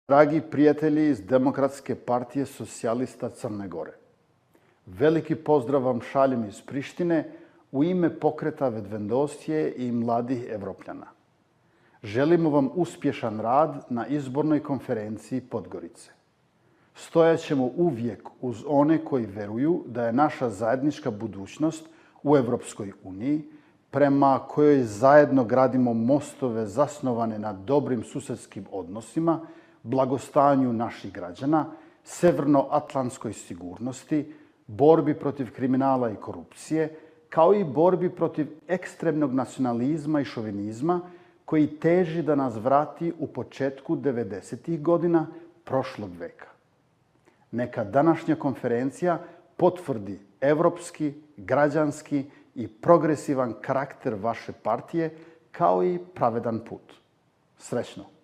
Dragi prijatelji iz Demokratske partije socijalista Crne Gore, veliki pozdrav vam šaljem iz Prištine u ime pokreta Vedvendosje i mladih Evropljana. Želimo vam uspješan rad na izbornoj konferenciji Podgorice. Stojat ćemo uvijek uz one koji veruju da je naša zajednička budućnost u Evropskoj uniji, prema kojoj zajedno gradimo mostove zasnovane na dobrim susedskim odnosima, blagostanju naših građana, severnoatlantskoj sigurnosti, borbi protiv kriminala i korupcije, kao i borbi protiv ekstremnog nacionalizma i šovinizma koji teži da nas vrati u početku 90. godina prošlog veka. Neka današnja konferencija potvrdi evropski, građanski i progresivan karakter vaše partije kao i pravedan put. Srećno!